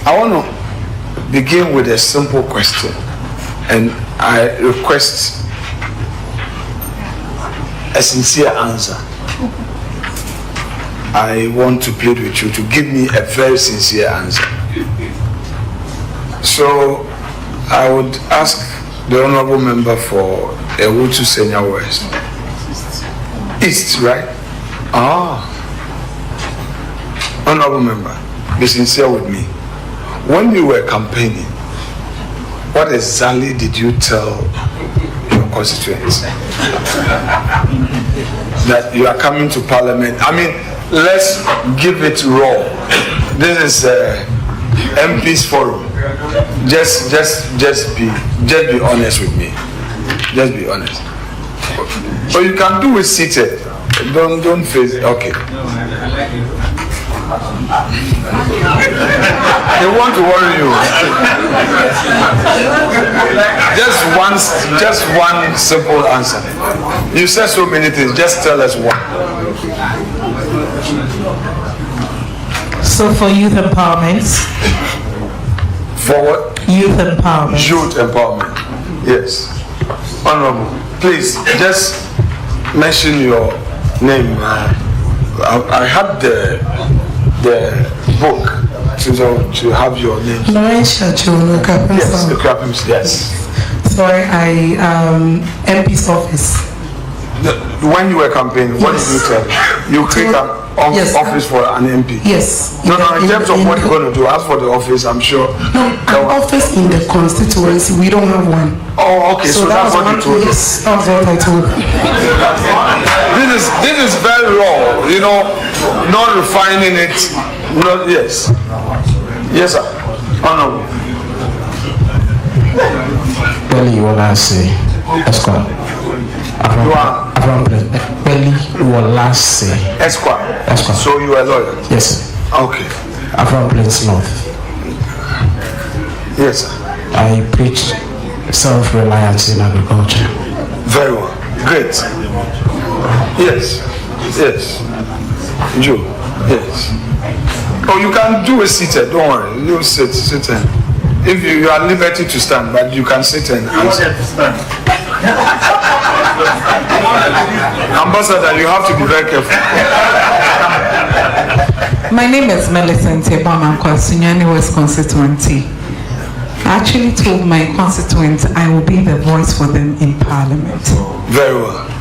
I want to begin with a simple question, and I request a sincere answer. I want to plead with you to give me a very sincere answer. So I would ask the honorable member for a Wutu Senior West. East, right? Honorable member, be sincere with me. When you were campaigning, what exactly did you tell your constituents? That you are coming to Parliament. I mean, let's give it raw. This is MP's forum. Just be honest with me. Just be honest. Or you can do it seated. Don't face it. Okay. They want to worry you. Just one simple answer. You said so many things. Just tell us one. So for youth empowerment. For what? Youth empowerment. Youth empowerment. Yes. Honorable, please just mention your name. I had the book to have your name. Yes, the Krapims, yes. Sorry, MP's office. When you were campaigning, what did you tell? You create an office for an MP? Yes. No, in terms of what you're going to do, as for the office, I'm sure. No, an office in the constituency, we don't have one. Oh, okay, so that's what you told us. Yes, that's what I told you. This is very raw, you know, not refining it. Not, yes. Yes, sir. Honorable. Belly, what I say, Esquire. Belly, what last say, Esquire. Esquire. So you are a lawyer? Yes. Okay. I'm from Prince North. Yes, sir. I preach self-reliance in agriculture. Very well. Great. Yes. Yes. You. Yes. Oh, you can do it seated. Don't worry. You sit in. If you are at liberty to stand, but you can sit and answer. Ambassador, you have to be very careful. My name is Millicent Ebama Kwasunyani West constituency. I actually told my constituents I will be the voice for them in Parliament. Very well.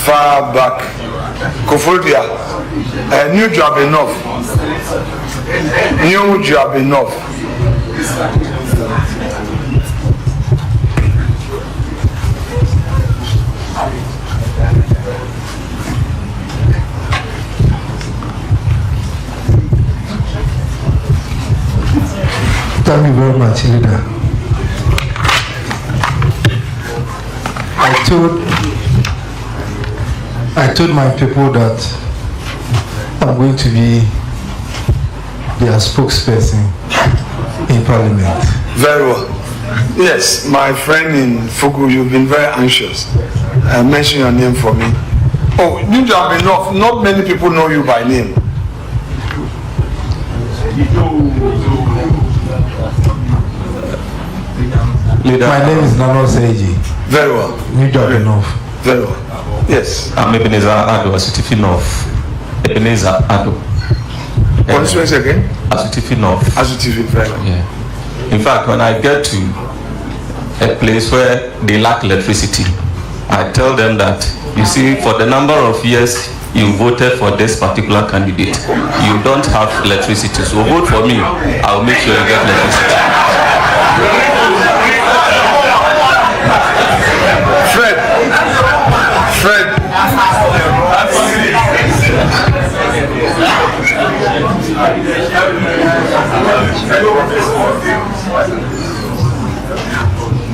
Far back, Kofodia, new job enough. New job enough. Thank you very much, leader. I told my people that I'm going to be their spokesperson in Parliament. Very well. Yes, my friend in Fugu, you've been very anxious. Mention your name for me. Oh, you have enough. Not many people know you by name. Leader, my name is Nano Seiji. Very well. You job enough. Very well. Yes. I'm Ebenezer Ado, Asutifi North. Ebenezer Ado. Constituency again? Asutifi North. Asutifi, very well. Yeah. In fact, when I get to a place where they lack electricity, I tell them that, you see, for the number of years you voted for this particular candidate, you don't have electricity. So vote for me, I'll make sure you get electricity. Fred.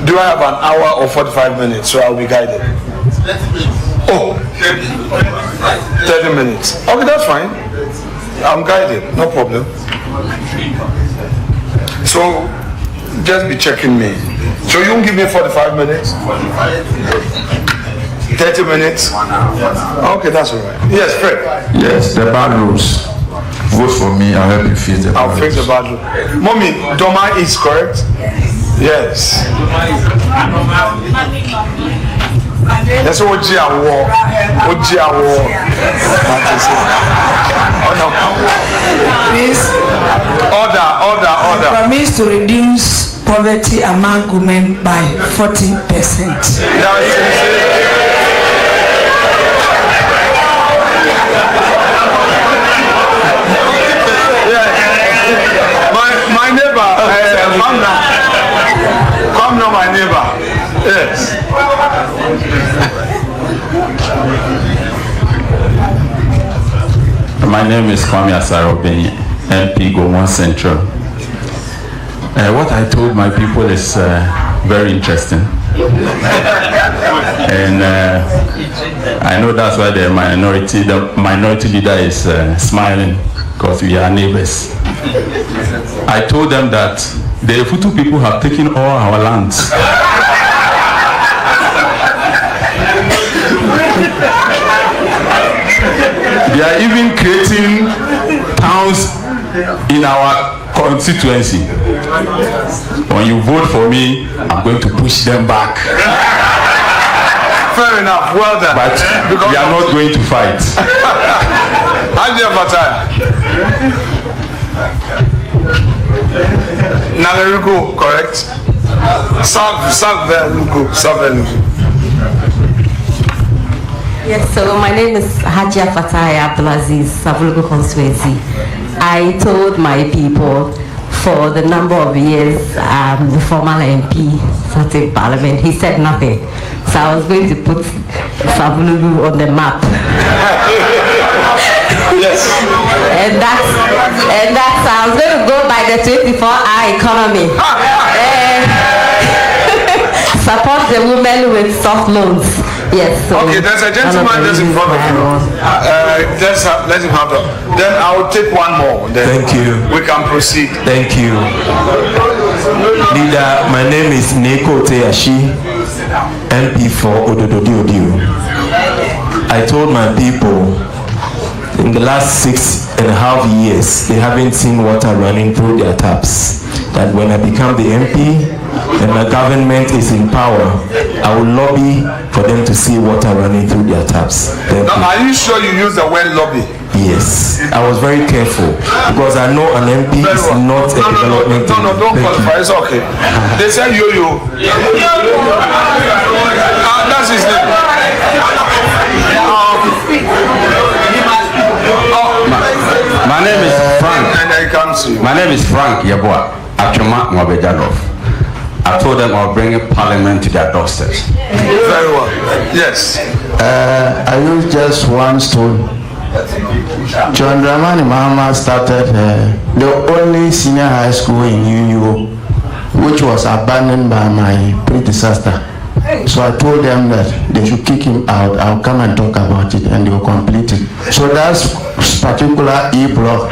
Do I have an hour or 45 minutes so I'll be guided? Oh, 30 minutes. Okay, that's fine. I'm guided, no problem. So, just be checking me. So you won't give me 45 minutes? 30 minutes? Okay, that's all right. Yes, Fred. Yes, the bad rules. Vote for me, I'll help you fix the bad I'll fix the bad rule. Mommy, Doma is correct? Yes. That's what OG war. Please. Order. Promise to reduce poverty among women by 40%. My neighbor, come now, my neighbor. Yes. My name is Kwame Asarobin, MP Gowon Central. What I told my people is very interesting. And I know that's why the minority leader is smiling, because we are neighbors. I told them that the Futu people have taken all our lands. They are even creating towns in our constituency. When you vote for me, I'm going to push them back. Fair enough, well done. But we are not going to fight. Naleruko, correct? Yes, so my name is Hajia Fataya Abdulaziz, Savulugu constituency. I told my people for the number of years the former MP sat in parliament, he said nothing. So I was going to put Savulugu on the map. Yes. and that's I was going to go by the 24-hour economy. Support the women with soft loans. Yes. So okay, there's a gentleman just in front of you. Let him have that. Then I will take one more. Then thank you. We can proceed. Thank you. Leader, my name is Neko Teyashi, MP for Odododio. I told my people in the last 6.5 years, they haven't seen water running through their taps. That when I become the MP and my government is in power, I will lobby for them to see water running through their taps. Are you sure you use the word lobby? Yes, I was very careful because I know an MP is not a development. No, don't qualify. It's okay. They say yo-yo. That's his name. My name is Frank. My name is Frank Yeboah Achoma Mwabejanov. I told them I'll bring parliament to their doorsteps. Very well. Yes. I use just one stone. John Dramani Mahama started the only senior high school in UNU, which was abandoned by my predecessor. So I told them that they should kick him out. I'll come and talk about it, and they will complete it. So that particular E-block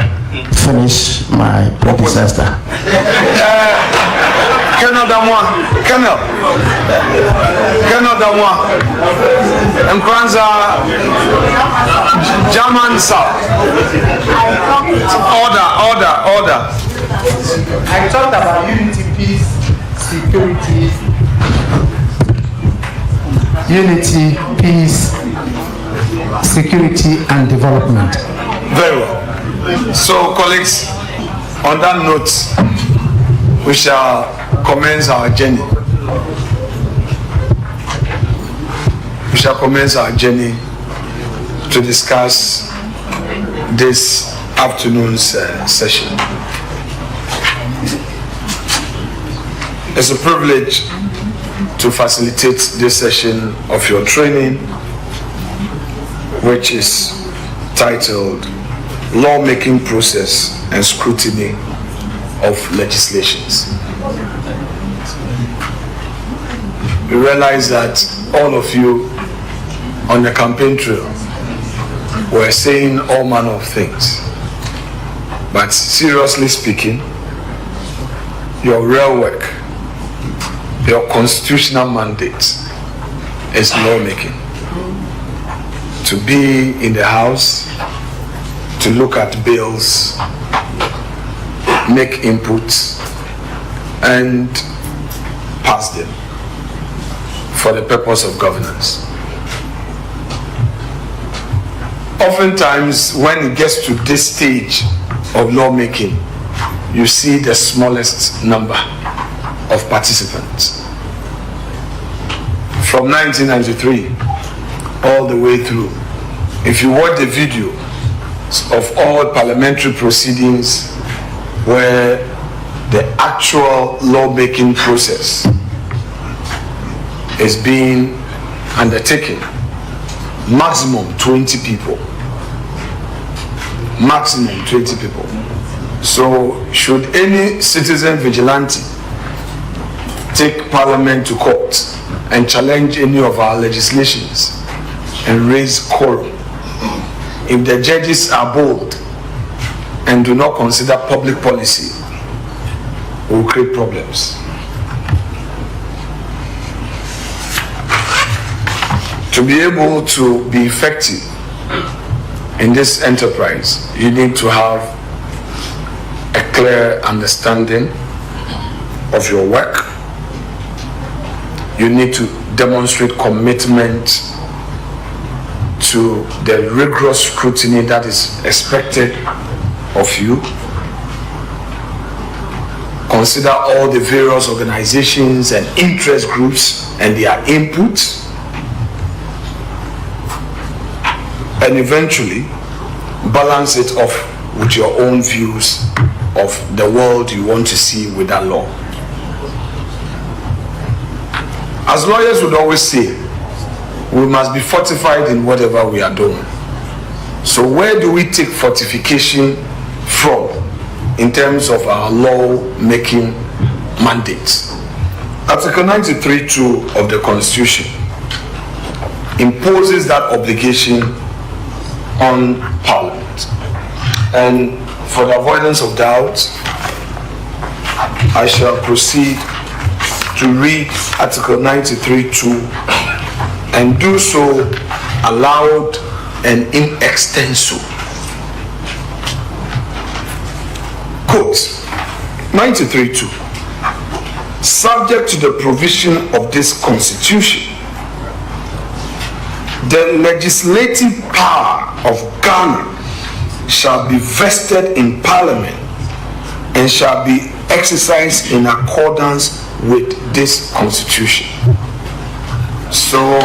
finished my predecessor. Colonel Damwa, and Kwanza German South. Order. I talked about unity, peace, security. Unity, peace, security, and development. Very well. So, colleagues, on that note, we shall commence our journey. We shall commence our journey to discuss this afternoon's session. It's a privilege to facilitate this session of your training, which is titled Lawmaking Process and Scrutiny of Legislations. We realize that all of you on the campaign trail were saying all manner of things, but seriously speaking, your real work, your constitutional mandate is lawmaking. to be in the house, to look at bills, make inputs, and pass them for the purpose of governance. Oftentimes, when it gets to this stage of lawmaking, you see the smallest number of participants. From 1993 all the way through, if you watch the video of all parliamentary proceedings where the actual lawmaking process is being undertaken, maximum 20 people. Maximum 20 people. So should any citizen vigilante take parliament to court and challenge any of our legislations and raise quorum, if the judges are bold and do not consider public policy, will create problems. To be able to be effective in this enterprise, you need to have a clear understanding of your work. You need to demonstrate commitment to the rigorous scrutiny that is expected of you. Consider all the various organizations and interest groups and their inputs, and eventually balance it off with your own views of the world you want to see with that law. As lawyers would always say, we must be fortified in whatever we are doing. So where do we take fortification from in terms of our law-making mandates? Article 93(2) of the Constitution imposes that obligation on Parliament. And for the avoidance of doubt, I shall proceed to read Article 93(2) and do so aloud and in extenso. Quote, 93(2). Subject to the provision of this Constitution, the legislative power of Ghana shall be vested in Parliament and shall be exercised in accordance with this Constitution. So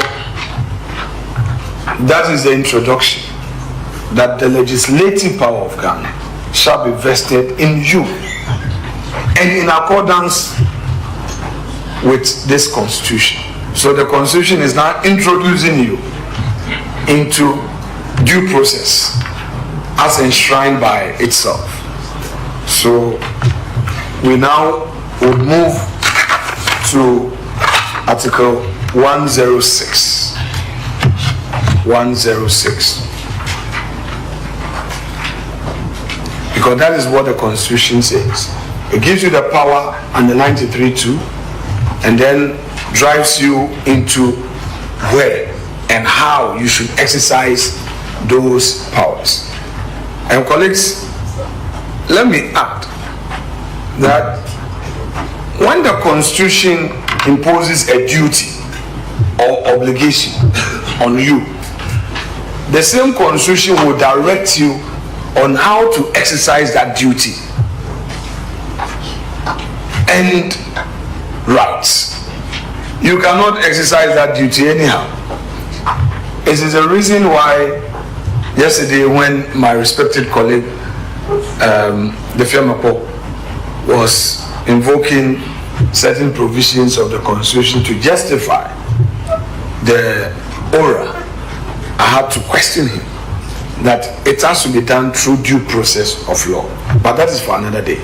that is the introduction, that the legislative power of Ghana shall be vested in you and in accordance with this Constitution. So the Constitution is now introducing you into due process as enshrined by itself. So we now would move to Article 106. 106. Because that is what the Constitution says. It gives you the power under 93(2) and then drives you into where and how you should exercise those powers. And colleagues, let me add that when the Constitution imposes a duty or obligation on you, the same Constitution will direct you on how to exercise that duty and rights. You cannot exercise that duty anyhow. It is the reason why yesterday when my respected colleague the Afenyo-Markin was invoking certain provisions of the Constitution to justify the aura, I had to question him that it has to be done through due process of law. But that is for another day.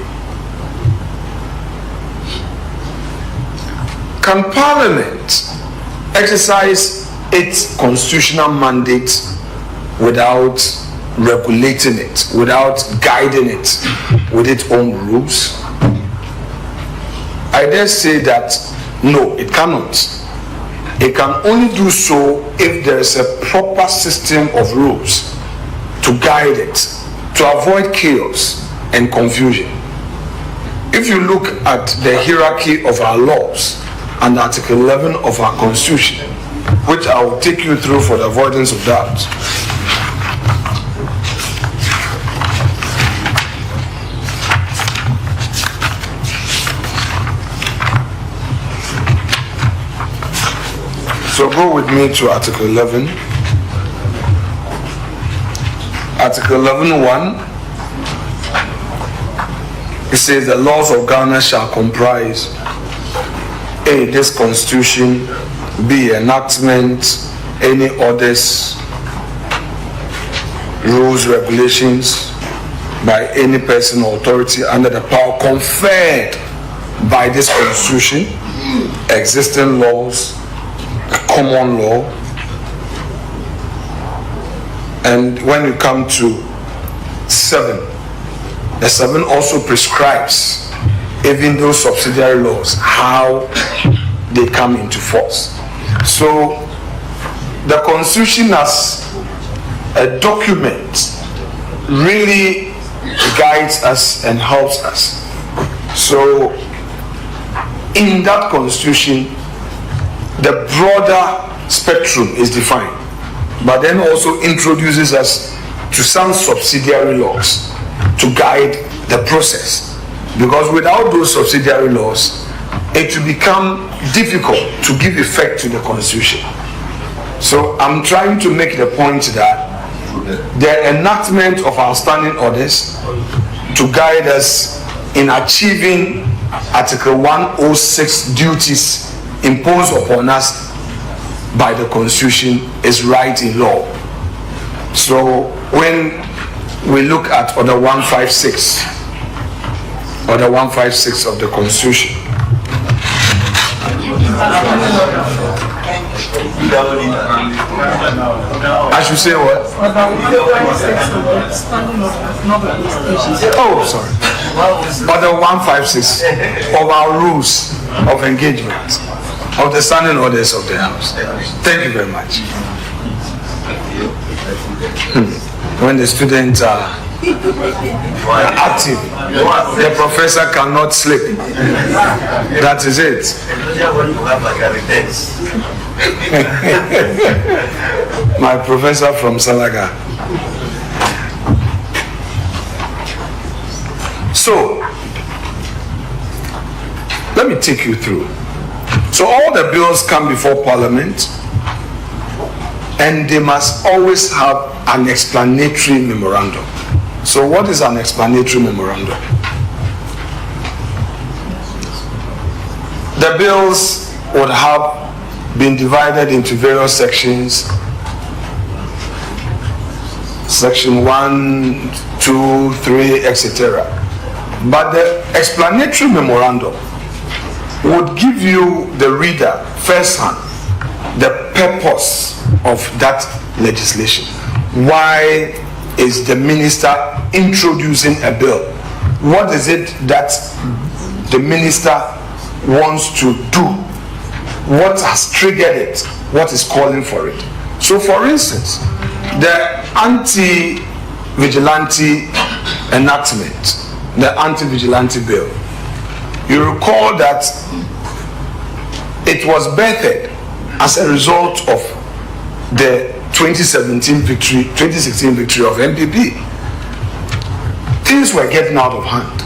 Can Parliament exercise its constitutional mandate without regulating it, without guiding it with its own rules? I dare say that no, it cannot. It can only do so if there is a proper system of rules to guide it, to avoid chaos and confusion. If you look at the hierarchy of our laws and Article 11 of our Constitution, which I will take you through for the avoidance of doubt. So go with me to Article 11. Article 11:1. It says the laws of Ghana shall comprise A, this constitution, B, enactment, any orders, rules, regulations by any person or authority under the power conferred by this constitution, existing laws, common law. And when you come to 7, the 7 also prescribes even those subsidiary laws, how they come into force. So the Constitution as a document really guides us and helps us. So in that Constitution, the broader spectrum is defined, but then also introduces us to some subsidiary laws to guide the process. Because without those subsidiary laws, it will become difficult to give effect to the Constitution. So I'm trying to make the point that the enactment of our standing orders to guide us in achieving Article 106 duties imposed upon us by the Constitution is right in law. So when we look at Order 156, Order 156 of the Constitution, I should say what? Oh, sorry. Order 156 of our rules of engagement, of the standing orders of the House. Thank you very much. When the students are active, the professor cannot sleep. That is it. My professor from Salaga. So, let me take you through. So all the bills come before Parliament, and they must always have an explanatory memorandum. So what is an explanatory memorandum? The bills would have been divided into various sections. Section 1, 2, 3, etc. But the explanatory memorandum would give you, the reader, firsthand, the purpose of that legislation. Why is the minister introducing a bill? What is it that the minister wants to do? What has triggered it? What is calling for it? So for instance, the anti-vigilante enactment, the anti-vigilante bill, you recall that it was birthed as a result of the 2016 victory of MPP. Things were getting out of hand.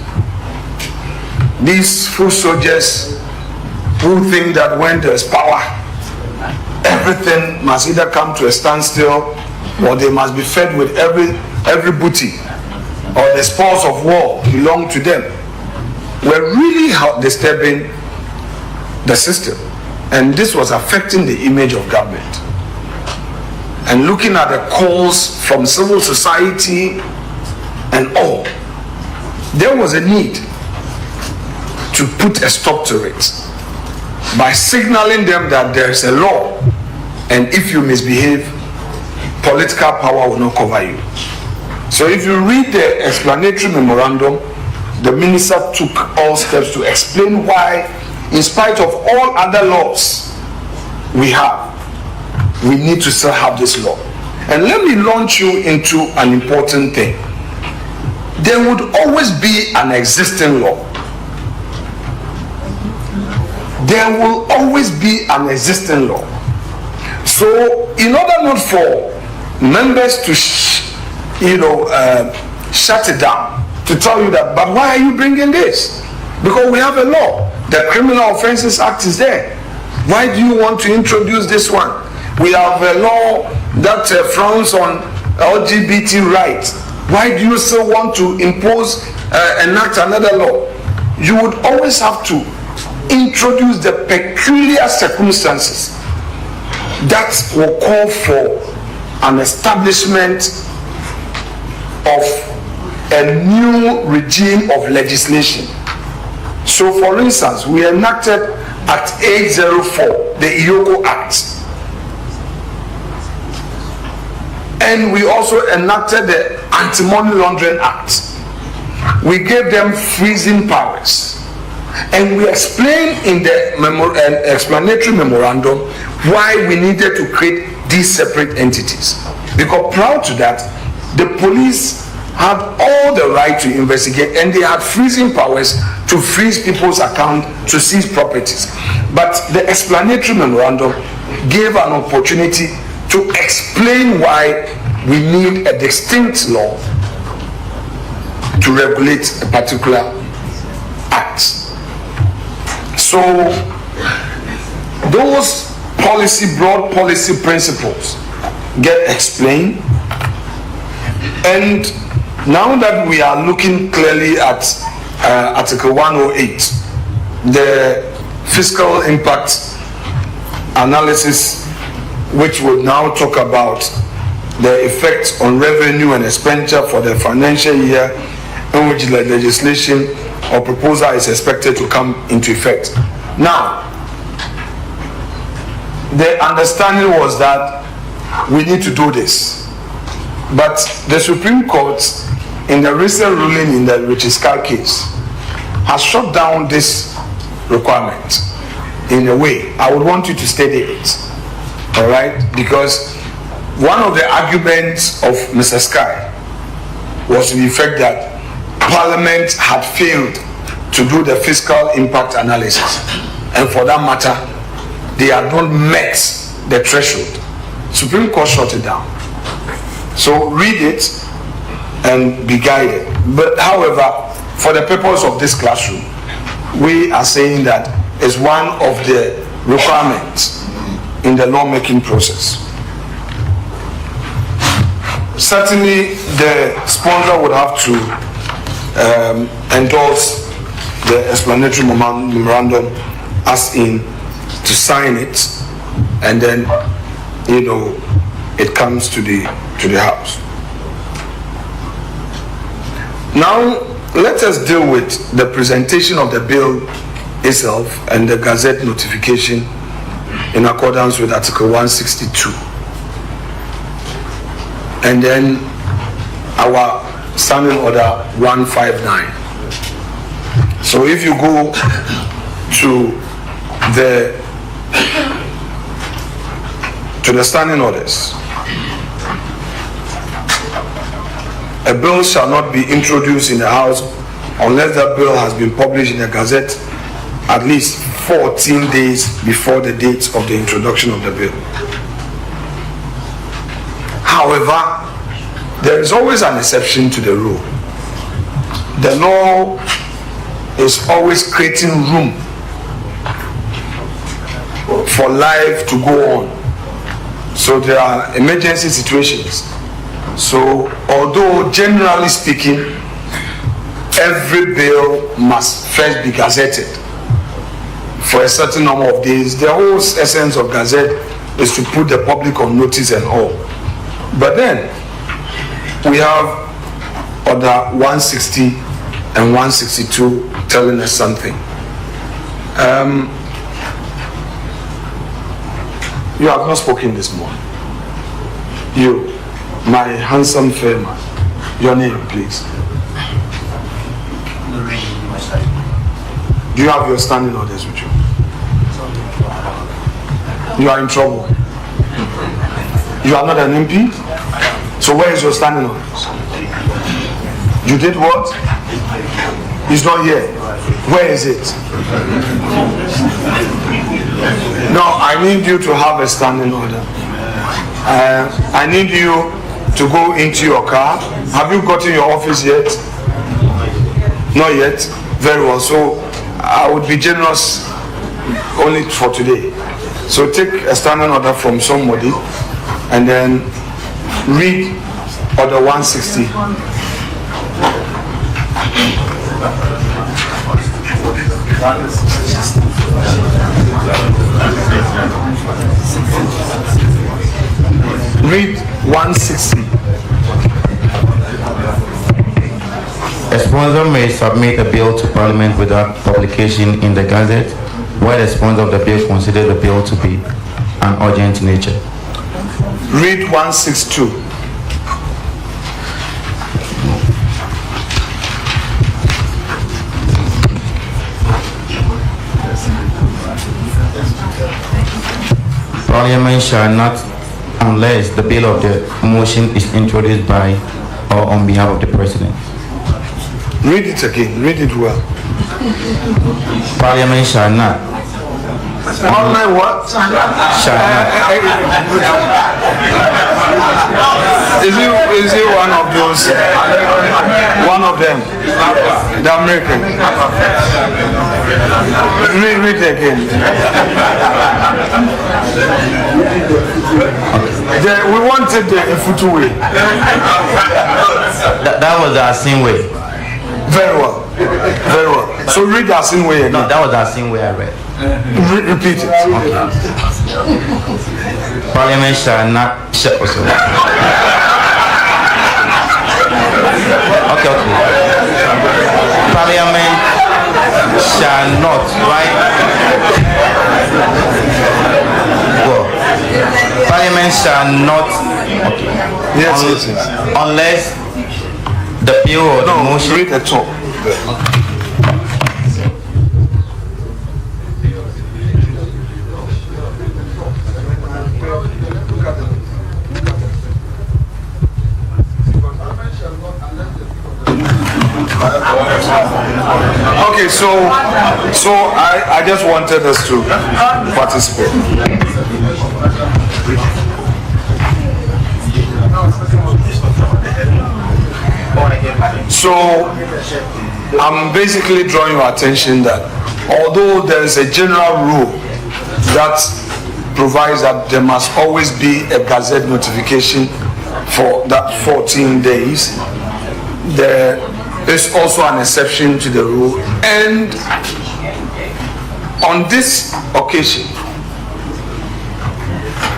These foot soldiers who think that when there's power, everything must either come to a standstill or they must be fed with every booty, or the spoils of war belong to them, were really disturbing the system. And this was affecting the image of government. And looking at the calls from civil society and all, there was a need to put a stop to it by signaling them that there is a law, and if you misbehave, political power will not cover you. So if you read the explanatory memorandum, the minister took all steps to explain why, in spite of all other laws we have, we need to still have this law. And let me launch you into an important thing. There would always be an existing law. There will always be an existing law. So in order not for members to shut it down, to tell you that, but why are you bringing this? Because we have a law. The Criminal Offences Act is there. Why do you want to introduce this one? We have a law that frowns on LGBT rights. Why do you still want to enact another law? You would always have to introduce the peculiar circumstances that will call for an establishment of a new regime of legislation. So for instance, we enacted Act 804, the Iyoko Act. And we also enacted the Anti-Money Laundering Act. We gave them freezing powers. And we explained in the explanatory memorandum why we needed to create these separate entities. Because prior to that, the police had all the right to investigate, and they had freezing powers to freeze people's account, to seize properties. But the explanatory memorandum gave an opportunity to explain why we need a distinct law to regulate a particular act. So those broad policy principles get explained, and now that we are looking clearly at Article 108, the fiscal impact analysis, which will now talk about the effect on revenue and expenditure for the financial year in which the legislation or proposal is expected to come into effect. Now, the understanding was that we need to do this, but the Supreme Court, in the recent ruling in the Richiskar case, has shut down this requirement in a way. I would want you to study it, all right? Because one of the arguments of Mr. Sky was to the effect that Parliament had failed to do the fiscal impact analysis, and for that matter, they had not met the threshold. Supreme Court shut it down. So read it and be guided. But however, for the purpose of this classroom, we are saying that is one of the requirements in the lawmaking process. Certainly, the sponsor would have to endorse the explanatory memorandum, as in to sign it, and then it comes to the House. Now let us deal with the presentation of the bill itself and the Gazette notification in accordance with Article 162, and then our Standing Order 159. So if you go to the standing orders, a bill shall not be introduced in the House unless that bill has been published in the Gazette at least 14 days before the date of the introduction of the bill. However, there is always an exception to the rule. The law is always creating room for life to go on. So there are emergency situations. So although generally speaking, every bill must first be gazetted for a certain number of days, the whole essence of Gazette is to put the public on notice and all. But then we have Order 160 and 162 telling us something. You have not spoken this morning. You, my handsome fair man, your name, please. Do you have your standing orders with you? you are in trouble. You are not an MP. So where is your standing on? You did what? He's not here. Where is it? No, I need you to have a standing order. I need you to go into your car. Have you gotten your office yet? Not yet? Very well. So I would be generous only for today. So take a standing order from somebody and then read order 160. Read 160. A sponsor may submit a bill to Parliament without publication in the Gazette, where the sponsor of the bill considers the bill to be an urgent nature. Read 162. Parliament shall not, unless the bill of the motion is introduced by or on behalf of the President. Read it again. Read it well. Parliament shall not. Online what? Shall not. Is he one of those? One of them? The American? Read it again. We wanted the Ifutu way. That was the Asin way. Very well. Very well. So read the Asin way again. No, that was the Asin way I read. Repeat it. Okay. Parliament shall not. Okay. Parliament shall not, right? Go. Parliament shall not. Okay. Yes, unless the bill or the motion. Read the top. Okay, so I just wanted us to participate. So I'm basically drawing your attention that although there is a general rule that provides that there must always be a Gazette notification for that 14 days, there is also an exception to the rule. And on this occasion,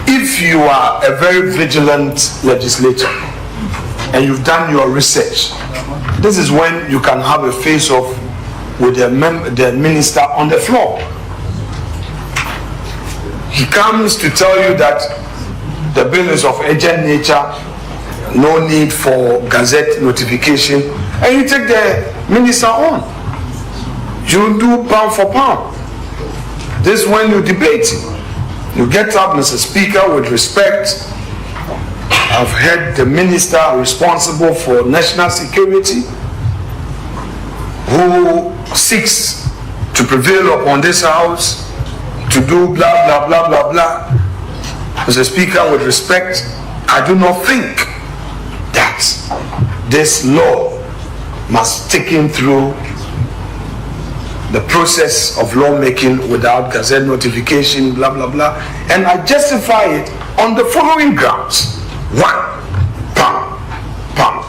if you are a very vigilant legislator and you've done your research, this is when you can have a face-off with the minister on the floor. He comes to tell you that the bill is of urgent nature, no need for Gazette notification, and you take the minister on. You do pound for pound. This is when you debate. You get up, Mr. Speaker, with respect. I've heard the minister responsible for national security who seeks to prevail upon this house to do blah, blah, blah, blah, blah. Mr. Speaker, with respect, I do not think that this law must take him through the process of lawmaking without Gazette notification, blah, blah, blah. And I justify it on the following grounds. 1, pound, pound,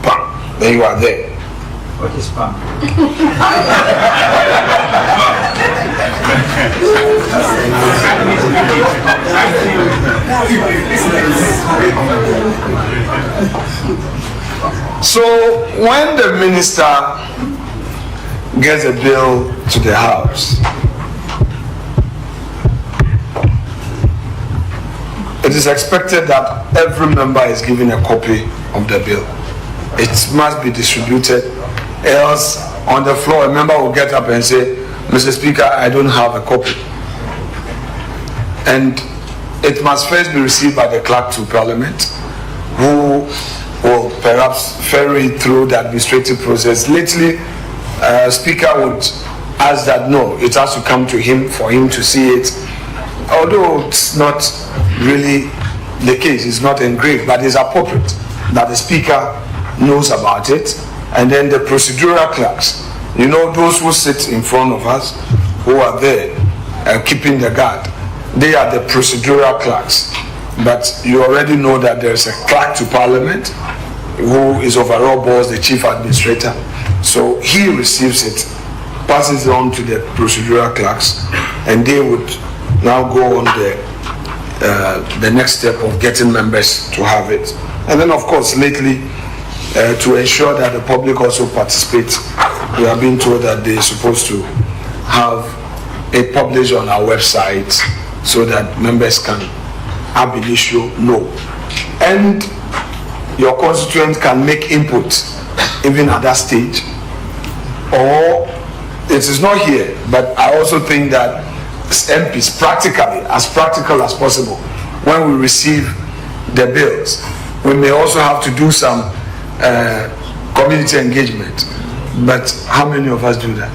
pound. Then you are there. What is pound? So when the minister gets a bill to the house, it is expected that every member is given a copy of the bill. It must be distributed, else on the floor a member will get up and say, Mr. Speaker, I don't have a copy. and it must first be received by the clerk to Parliament, who will perhaps ferry through the administrative process. Lately, Speaker would ask that no, it has to come to him for him to see it. Although it's not really the case, it's not engraved, but it's appropriate that the Speaker knows about it. And then the procedural clerks, you know, those who sit in front of us, who are there keeping the guard, they are the procedural clerks. But you already know that there's a clerk to Parliament who is overall boss, the chief administrator. So he receives it, passes it on to the procedural clerks, and they would now go on the next step of getting members to have it. And then, of course, lately, to ensure that the public also participates, we have been told that they're supposed to have it published on our website so that members can ab initio know. And your constituent can make input even at that stage. Or it is not here, but I also think that as MPs, practically, as practical as possible, when we receive the bills, we may also have to do some community engagement. But how many of us do that?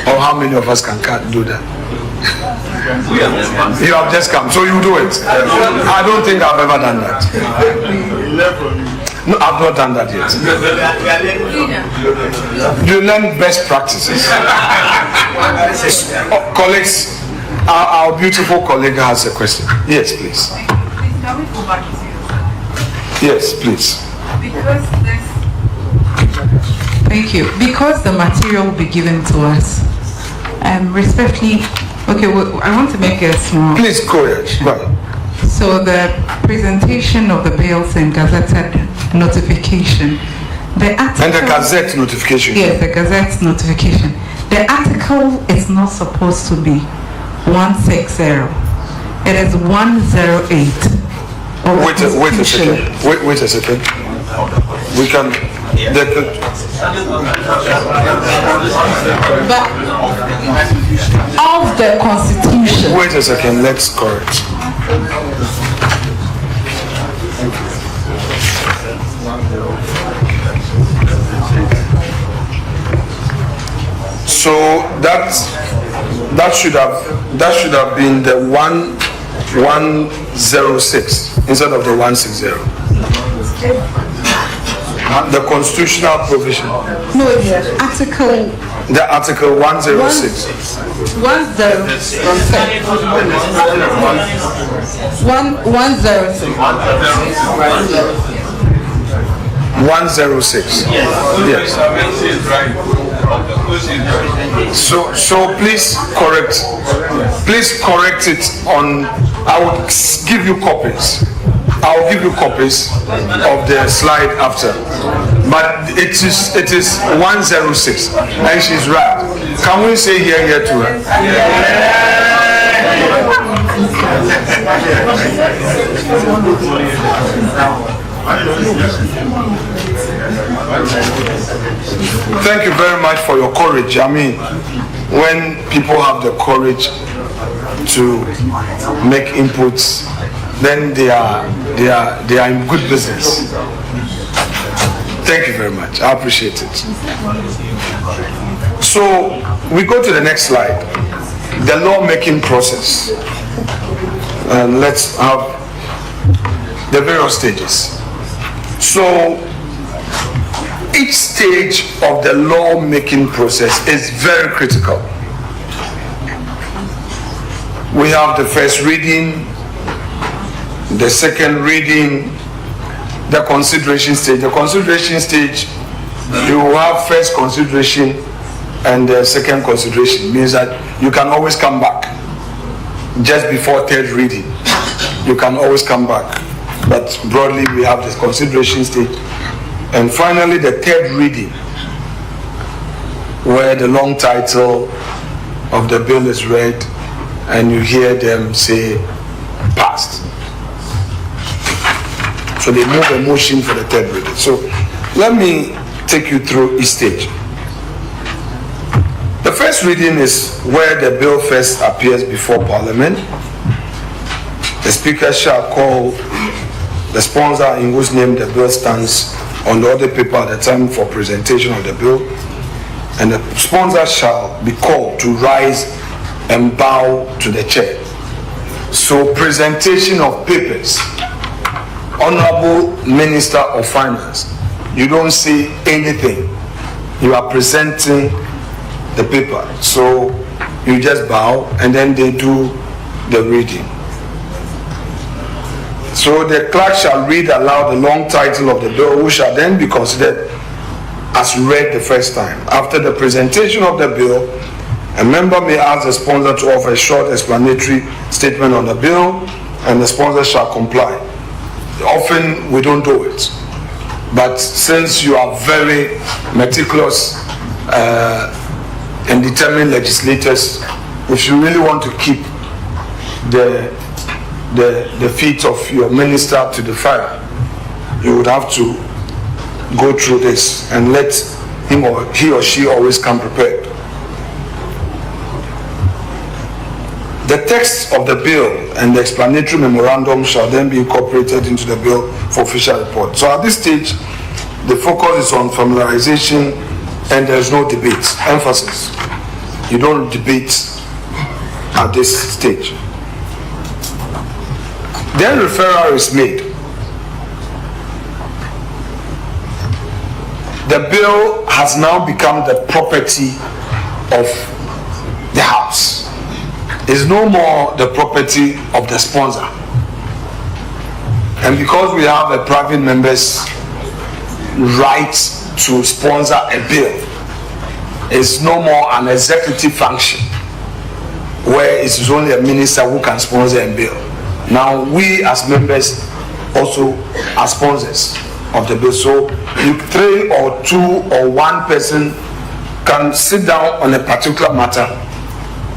Or how many of us can do that? You have just come, so you do it. I don't think I've ever done that. No, I've not done that yet. You learn best practices. Colleagues, our beautiful colleague has a question. Yes, please. Can we go back to you? Yes, please. Thank you. Because the material will be given to us, respectfully, okay, well, I want to make a small... Please go ahead. Right. So the presentation of the bills and gazetted notification, the article... And the gazette notification. Yes, the gazette notification. The article is not supposed to be 160. It is 108. Wait a second. Wait a second. We can... But of the Constitution. Wait a second, let's correct. So that should have been the 106 instead of the 160. The constitutional provision. No, it's article. The article 106. 106. 106. Yes. So please correct it on. I will give you copies. I'll give you copies of the slide after. But it is 106, and she's right. Can we say here to her? Thank you very much for your courage. I mean, when people have the courage to make inputs, then they are in good business. Thank you very much. I appreciate it. So we go to the next slide, the lawmaking process. And let's have the various stages. So each stage of the lawmaking process is very critical. We have the first reading, the second reading, the consideration stage. The consideration stage, you will have first consideration and the second consideration. Means that you can always come back just before third reading. You can always come back. But broadly, we have the consideration stage. And finally, the third reading, where the long title of the bill is read and you hear them say passed. So they move a motion for the third reading. So let me take you through each stage. The first reading is where the bill first appears before Parliament. The Speaker shall call the sponsor in whose name the bill stands on the other paper at the time for presentation of the bill, and the sponsor shall be called to rise and bow to the chair. So presentation of papers, Honorable Minister of Finance, you don't say anything. You are presenting the paper. So you just bow and then they do the reading. So the clerk shall read aloud the long title of the bill, which shall then be considered as read the first time. After the presentation of the bill, a member may ask the sponsor to offer a short explanatory statement on the bill, and the sponsor shall comply. Often we don't do it, but since you are very meticulous and determined legislators, if you really want to keep the feet of your minister to the fire, you would have to go through this and let he or she always come prepared. The text of the bill and the explanatory memorandum shall then be incorporated into the bill for official report. So at this stage, the focus is on familiarization and there's no debate. Emphasis. You don't debate at this stage. Then referral is made. The bill has now become the property of the House. It's no more the property of the sponsor. And because we have a private member's right to sponsor a bill, it's no more an executive function where it is only a minister who can sponsor a bill. Now we as members also are sponsors of the bill. So you 3 or 2 or 1 person can sit down on a particular matter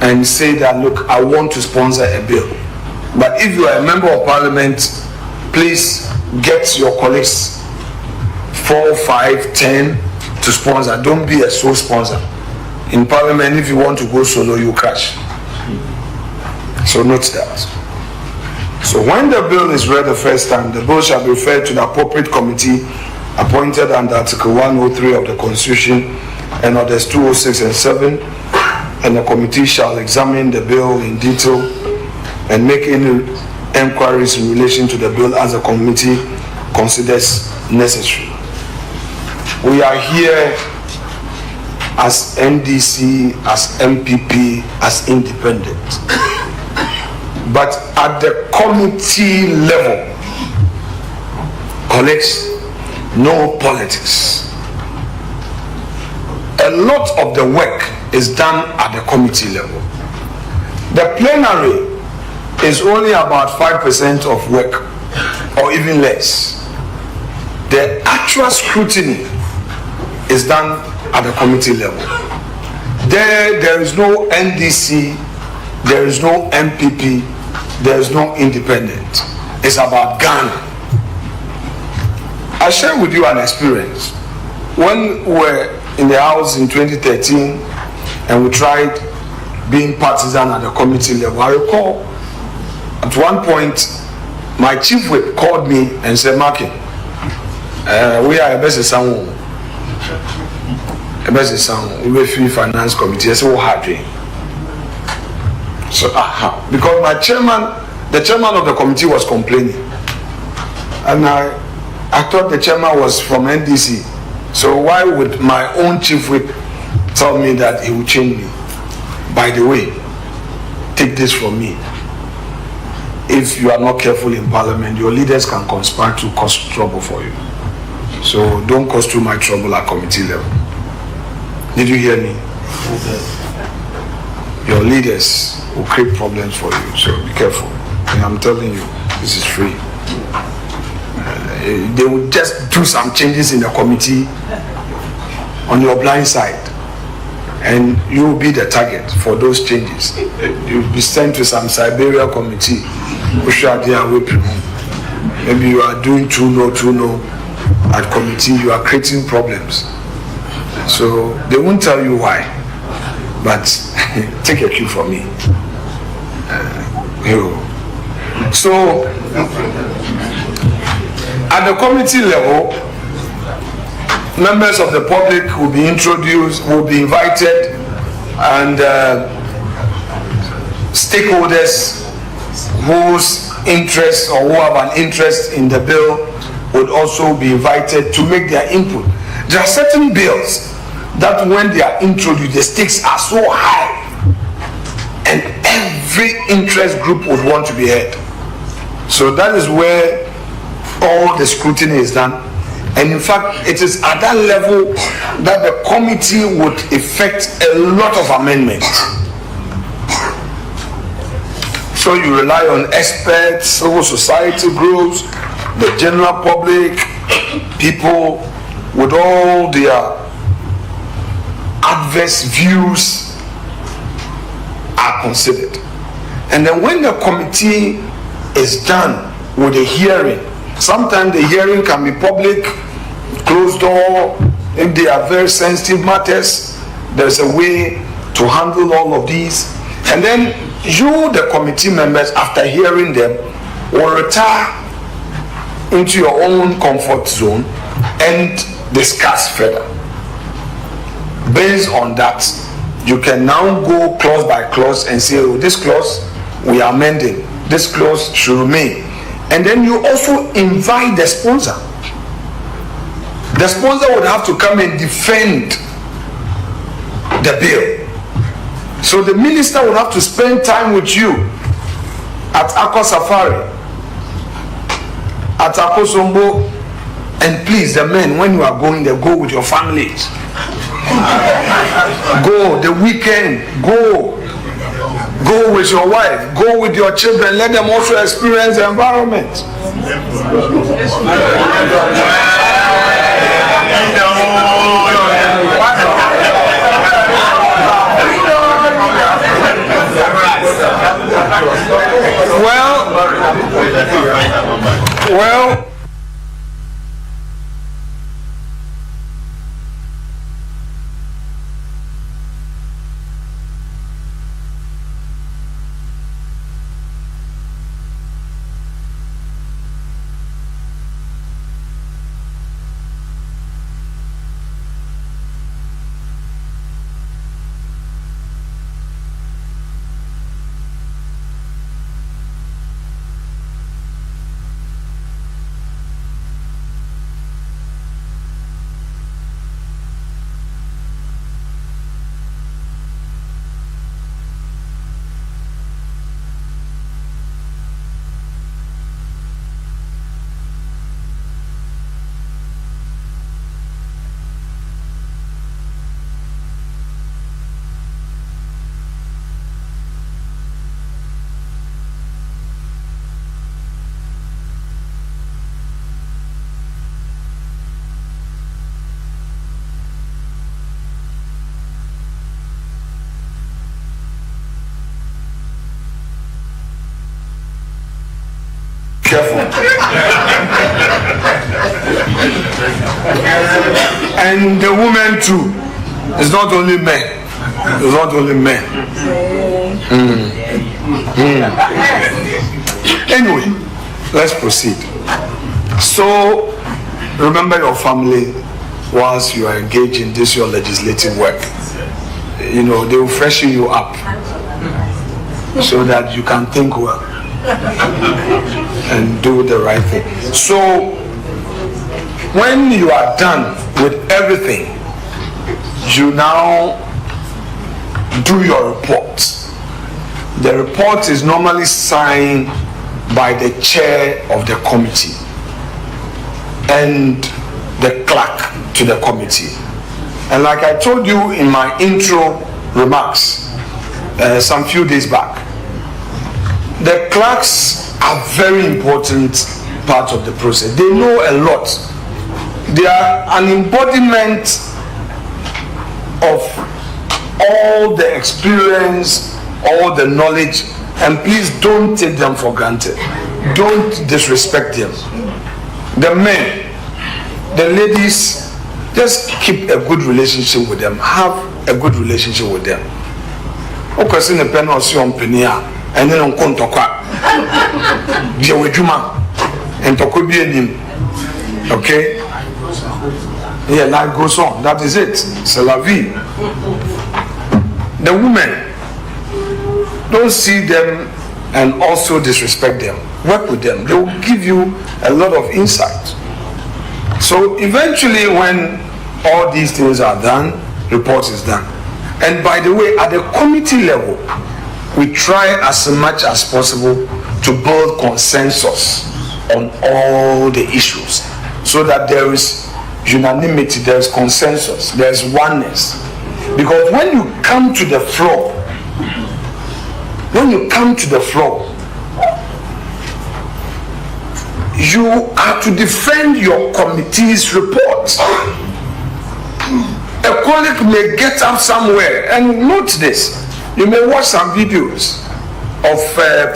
and say that, look, I want to sponsor a bill. But if you are a member of parliament, please get your colleagues 4, 5, 10 to sponsor. Don't be a sole sponsor. In parliament, if you want to go solo, you crash. So note that. So when the bill is read the first time, the bill shall be referred to the appropriate committee appointed under Article 103 of the Constitution and Orders 206 and 7, and the committee shall examine the bill in detail and make any enquiries in relation to the bill as the committee considers necessary. We are here as NDC, as MPP, as independent. But at the committee level, colleagues, no politics. A lot of the work is done at the committee level. The plenary is only about 5% of work, or even less. The actual scrutiny is done at the committee level. There is no NDC, there is no MPP, there is no independent. It's about Ghana. I share with you an experience. When we were in the House in 2013 and we tried being partisan at the committee level, I recall at one point my chief whip called me and said, Markin, we are a best sound. A best sound. We were free finance committee. I said, what hard dream? So because the chairman of the committee was complaining, and I thought the chairman was from NDC. So why would my own chief whip tell me that he would change me? By the way, take this from me. If you are not careful in parliament, your leaders can conspire to cause trouble for you. So don't cause too much trouble at committee level. Did you hear me? Your leaders will create problems for you, so be careful. And I'm telling you, this is free. They will just do some changes in the committee on your blind side, and you will be the target for those changes. You will be sent to some Siberia committee, which are there whipping. Maybe you are doing too low at committee, you are creating problems. So they won't tell you why, but take a cue from me. So, at the committee level, members of the public will be introduced, will be invited, and stakeholders whose interest or who have an interest in the bill would also be invited to make their input. There are certain bills that when they are introduced, the stakes are so high and every interest group would want to be heard. So that is where all the scrutiny is done. And in fact, it is at that level that the committee would effect a lot of amendments. So you rely on experts, civil society groups, the general public, people with all their adverse views are considered. And then when the committee is done with the hearing, sometimes the hearing can be public, closed door. If they are very sensitive matters, there's a way to handle all of these. And then you, the committee members, after hearing them, will retire into your own comfort zone and discuss further. Based on that, you can now go clause by clause and say, oh, this clause we are amending, this clause should remain. And then you also invite the sponsor. The sponsor would have to come and defend the bill. So the minister would have to spend time with you at Akko Safari, at Akko Sombo, and please, the men, when you are going there, go with your families. Go the weekend, go with your wife, go with your children, let them also experience the environment. Well, careful. And the women too. It's not only men. It's not only men. Anyway, let's proceed. So, remember your family once you are engaged in this your legislative work. You know, they will freshen you up so that you can think well and do the right thing. So when you are done with everything, you now do your report. The report is normally signed by the chair of the committee and the clerk to the committee. And like I told you in my intro remarks some few days back, the clerks are very important part of the process. They know a lot. They are an embodiment of all the experience, all the knowledge, and please don't take them for granted. Don't disrespect them. The men, the ladies, just keep a good relationship with them. Have a good relationship with them. and then on kontokwa je wedwuma and tokwa bi anim. Okay, yeah, life goes on. That is it. C'est la vie. The women, don't see them and also disrespect them. Work with them. They will give you a lot of insight. So eventually, when all these things are done, report is done. And by the way, at the committee level, we try as much as possible to build consensus on all the issues, so that there is unanimity, there is consensus, there is oneness. Because when you come to the floor, you are to defend your committee's report. A colleague may get up somewhere, and note this, you may watch some videos of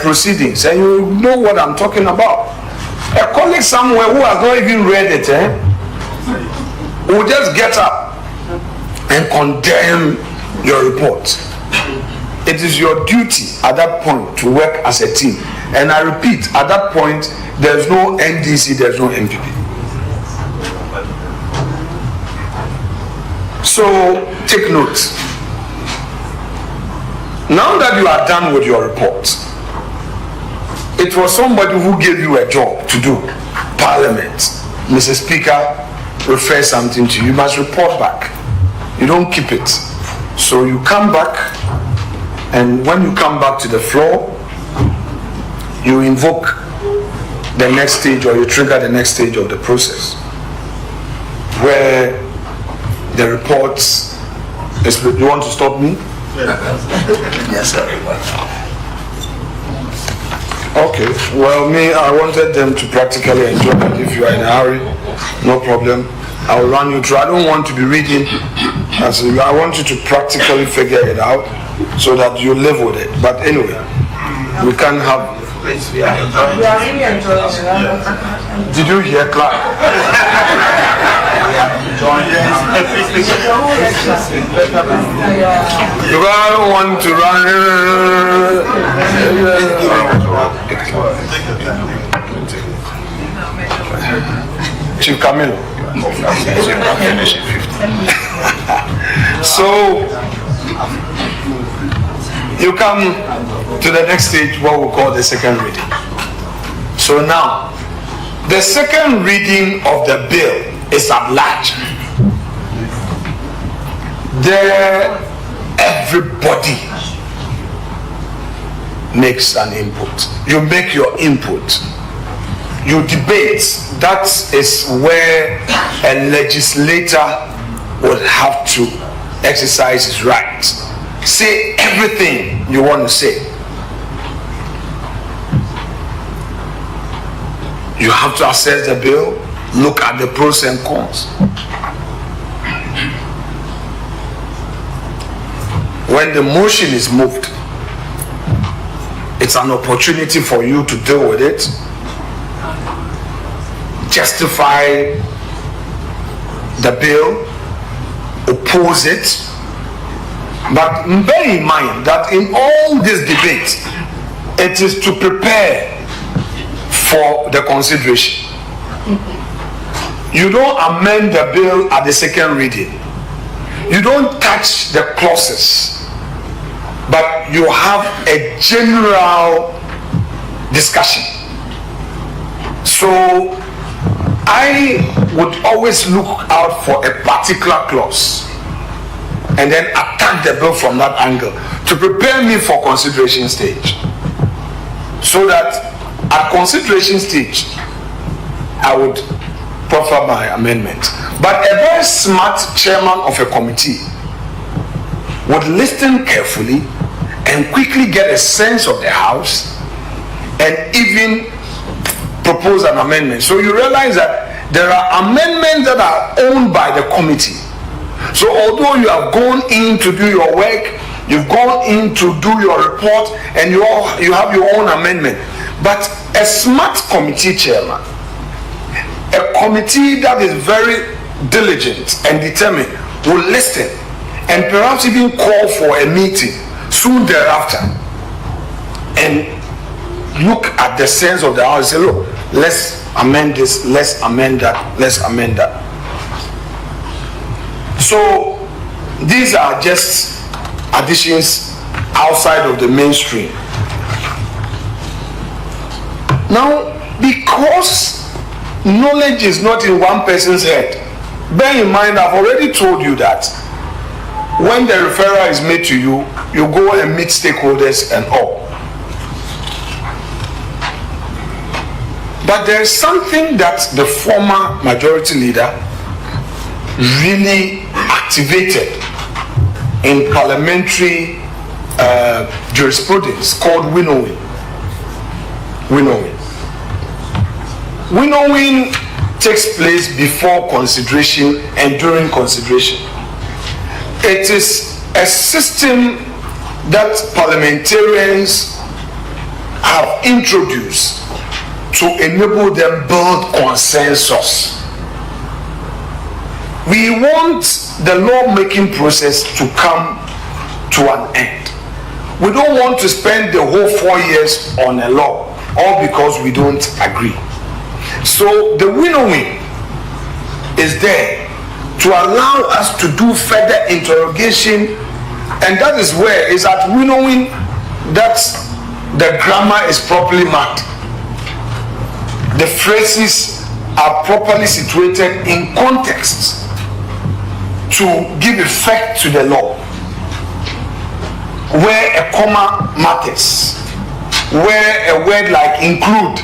proceedings and you know what I'm talking about. A colleague somewhere who has not even read it will just get up and condemn your report. It is your duty at that point to work as a team. And I repeat, at that point, there's no NDC, there's no MPP. So take note. Now that you are done with your report, it was somebody who gave you a job to do. Parliament, Mr. Speaker, refer something to you. You must report back. You don't keep it. So you come back, and when you come back to the floor, you invoke the next stage, or you trigger the next stage of the process, where the reports is. You want to stop me? Yes, sir. Okay. Well, I wanted them to practically enjoy it. If you are in a hurry, no problem. I will run you through. I don't want to be reading. I want you to practically figure it out so that you live with it. But anyway, we can't have. Did you hear Clark? You don't want to run. Chief Camilo. So you come to the next stage, what we call the second reading. So now, the second reading of the bill is at large. There, everybody makes an input. You make your input. You debate. That is where a legislator would have to exercise his rights. Say everything you want to say. You have to assess the bill, look at the pros and cons. When the motion is moved, it's an opportunity for you to deal with it, justify the bill, oppose it. But bear in mind that in all this debate, it is to prepare for the consideration. You don't amend the bill at the second reading. You don't touch the clauses, but you have a general discussion. So I would always look out for a particular clause and then attack the bill from that angle to prepare me for consideration stage, so that at consideration stage I would proffer my amendment. But a very smart chairman of a committee would listen carefully and quickly get a sense of the house and even propose an amendment. So you realize that there are amendments that are owned by the committee. So although you have gone in to do your work, you've gone in to do your report, and you have your own amendment, but a smart committee chairman, a committee that is very diligent and determined, will listen and perhaps even call for a meeting soon thereafter and look at the sense of the house and say, look, let's amend this, let's amend that, let's amend that. So these are just additions outside of the mainstream. Now, because knowledge is not in one person's head, bear in mind, I've already told you that when the referral is made to you, you go and meet stakeholders and all. But there is something that the former majority leader really activated in parliamentary jurisprudence called winnowing. Winnowing takes place before consideration and during consideration. It is a system that parliamentarians have introduced to enable them build consensus. We want the law-making process to come to an end. We don't want to spend the whole 4 years on a law, all because we don't agree. So the winnowing is there to allow us to do further interrogation, and that is where is at winnowing that the grammar is properly marked. The phrases are properly situated in context to give effect to the law. Where a comma matters, where a word like include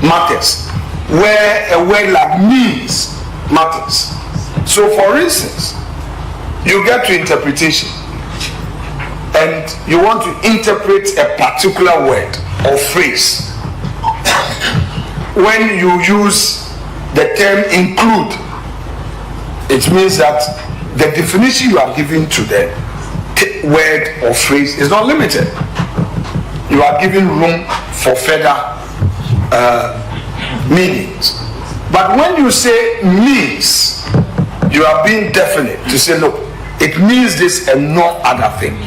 matters, where a word like means matters. So for instance, you get to interpretation and you want to interpret a particular word or phrase. When you use the term include, it means that the definition you are giving to the word or phrase is not limited. You are giving room for further meanings. But when you say means, you are being definite to say, look, it means this and no other thing.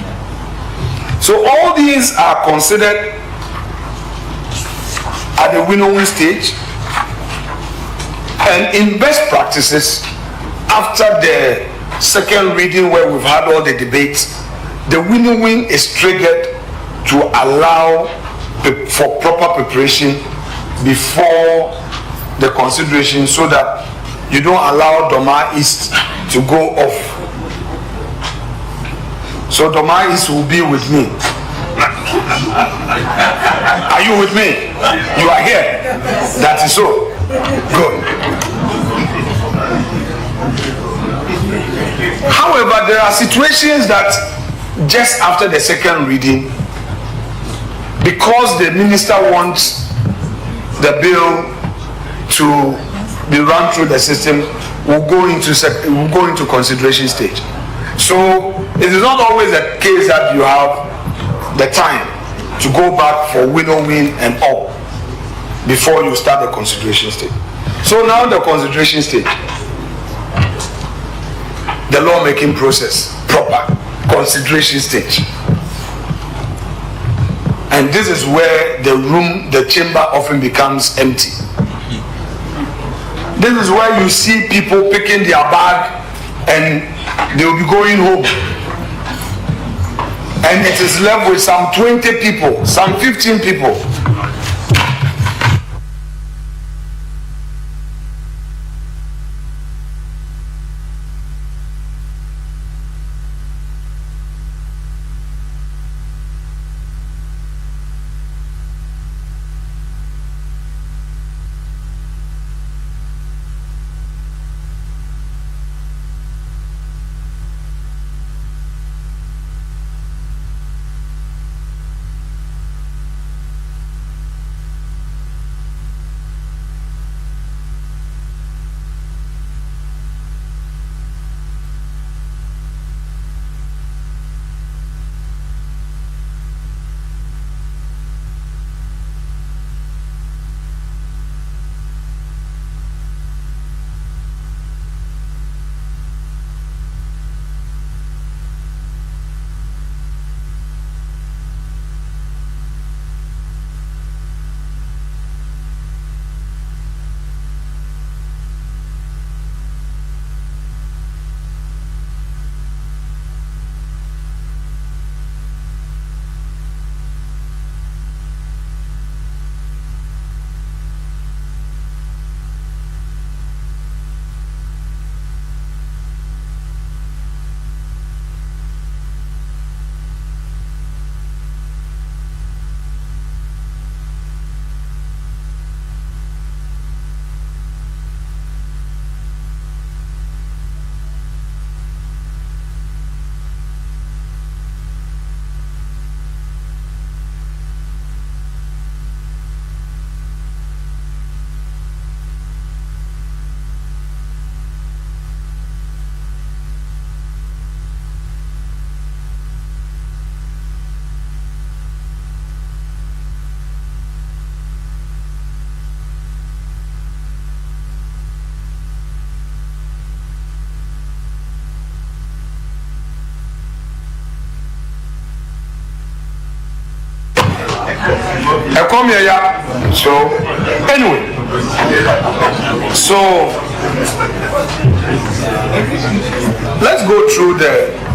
So all these are considered at the winnowing stage, and in best practices, after the second reading where we've had all the debates, the winnowing is triggered to allow for proper preparation before the consideration, so that you don't allow Doma East to go off. So Doma East will be with me. Are you with me? You are here. That is so. Good. However, there are situations that just after the second reading, because the minister wants the bill to be run through the system, will go into consideration stage. So it is not always the case that you have the time to go back for winnowing and all before you start the consideration stage. So now the consideration stage, the lawmaking process, proper consideration stage. And this is where the chamber often becomes empty. This is where you see people picking their bag and they will be going home. And it is left with some 20 people, some 15 people. I come here, yeah. So anyway, so let's go through the